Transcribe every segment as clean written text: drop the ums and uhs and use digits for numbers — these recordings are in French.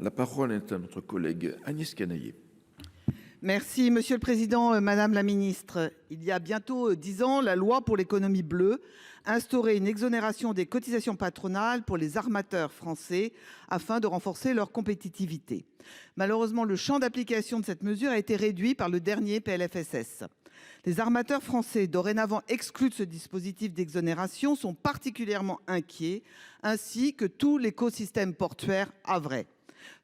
La parole est à notre collègue Agnès Canayer. Merci, Monsieur le Président, Madame la Ministre. Il y a bientôt 10 ans, la loi pour l'économie bleue instaurait une exonération des cotisations patronales pour les armateurs français afin de renforcer leur compétitivité. Malheureusement, le champ d'application de cette mesure a été réduit par le dernier PLFSS. Les armateurs français, dorénavant exclus de ce dispositif d'exonération, sont particulièrement inquiets, ainsi que tout l'écosystème portuaire havrais.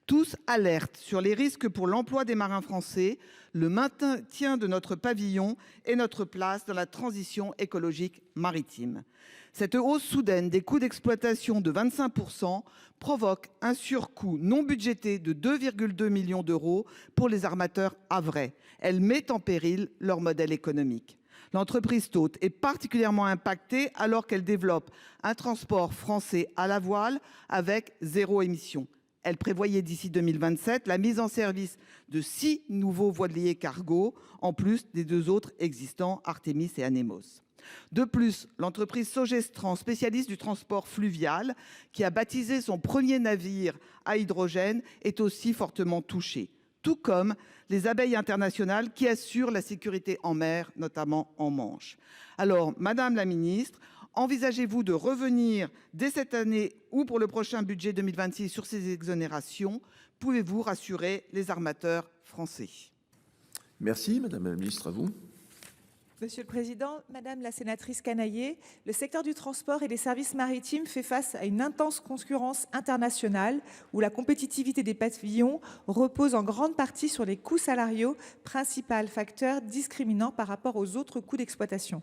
Tous alertent sur les risques pour l'emploi des marins français, le maintien de notre pavillon et notre place dans la transition écologique maritime. Cette hausse soudaine des coûts d'exploitation de 25% provoque un surcoût non budgété de 2,2 millions d'euros pour les armateurs havrais. Elle met en péril leur modèle économique. L'entreprise Towt est particulièrement impactée alors qu'elle développe un transport français à la voile avec zéro émission. Elle prévoyait d'ici 2027 la mise en service de 6 nouveaux voiliers cargo, en plus des 2 autres existants, Artemis et Anemos. De plus, l'entreprise Sogestran, spécialiste du transport fluvial, qui a baptisé son premier navire à hydrogène, est aussi fortement touchée, tout comme les abeilles internationales qui assurent la sécurité en mer, notamment en Manche. Alors, Madame la Ministre, envisagez-vous de revenir dès cette année ou pour le prochain budget 2026 sur ces exonérations? Pouvez-vous rassurer les armateurs français? Merci, Madame la Ministre, à vous. Monsieur le Président, Madame la sénatrice Canayer, le secteur du transport et des services maritimes fait face à une intense concurrence internationale où la compétitivité des pavillons repose en grande partie sur les coûts salariaux, principal facteur discriminant par rapport aux autres coûts d'exploitation.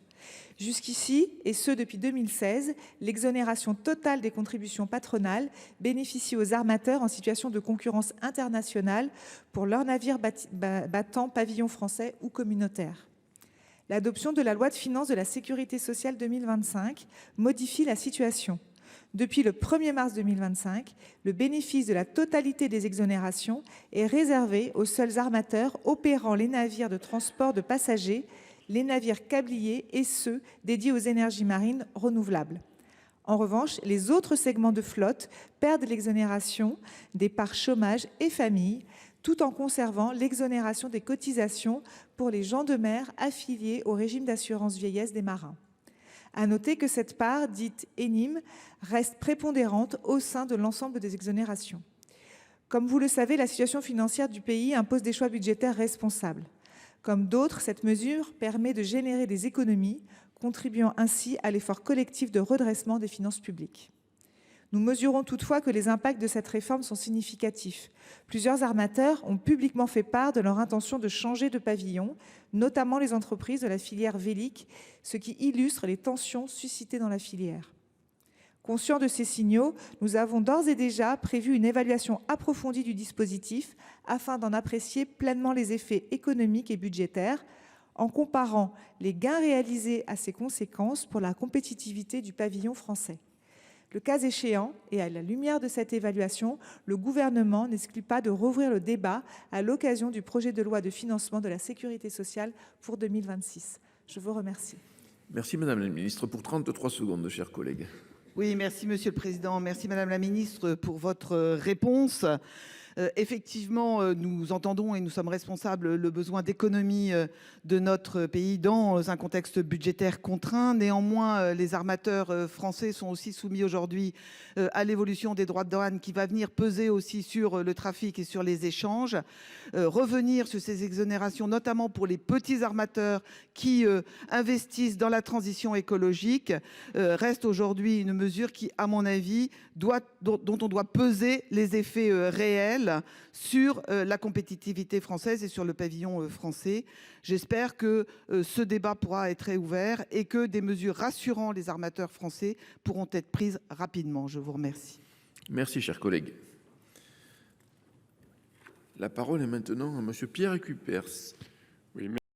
Jusqu'ici, et ce depuis 2016, l'exonération totale des contributions patronales bénéficie aux armateurs en situation de concurrence internationale pour leurs navires battant pavillon français ou communautaire. L'adoption de la loi de finances de la sécurité sociale 2025 modifie la situation. Depuis le 1er mars 2025, le bénéfice de la totalité des exonérations est réservé aux seuls armateurs opérant les navires de transport de passagers, les navires câbliers et ceux dédiés aux énergies marines renouvelables. En revanche, les autres segments de flotte perdent l'exonération des parts chômage et famille, tout en conservant l'exonération des cotisations pour les gens de mer affiliés au régime d'assurance vieillesse des marins. À noter que cette part, dite ENIM, reste prépondérante au sein de l'ensemble des exonérations. Comme vous le savez, la situation financière du pays impose des choix budgétaires responsables. Comme d'autres, cette mesure permet de générer des économies, contribuant ainsi à l'effort collectif de redressement des finances publiques. Nous mesurons toutefois que les impacts de cette réforme sont significatifs. Plusieurs armateurs ont publiquement fait part de leur intention de changer de pavillon, notamment les entreprises de la filière vélique, ce qui illustre les tensions suscitées dans la filière. Conscients de ces signaux, nous avons d'ores et déjà prévu une évaluation approfondie du dispositif afin d'en apprécier pleinement les effets économiques et budgétaires, en comparant les gains réalisés à ses conséquences pour la compétitivité du pavillon français. Le cas échéant, et à la lumière de cette évaluation, le gouvernement n'exclut pas de rouvrir le débat à l'occasion du projet de loi de financement de la sécurité sociale pour 2026. Je vous remercie. Merci, Madame la Ministre. Pour 33 secondes, chers collègues. Oui, merci Monsieur le Président. Merci Madame la Ministre pour votre réponse. Effectivement, nous entendons et nous sommes responsables le besoin d'économie de notre pays dans un contexte budgétaire contraint. Néanmoins, les armateurs français sont aussi soumis aujourd'hui à l'évolution des droits de douane qui va venir peser aussi sur le trafic et sur les échanges. Revenir sur ces exonérations, notamment pour les petits armateurs qui investissent dans la transition écologique, reste aujourd'hui une mesure qui, à mon avis, dont on doit peser les effets réels sur la compétitivité française et sur le pavillon français. J'espère que ce débat pourra être réouvert et que des mesures rassurant les armateurs français pourront être prises rapidement. Je vous remercie. Merci, chers collègues. La parole est maintenant à Monsieur Pierre Cuypers. Oui,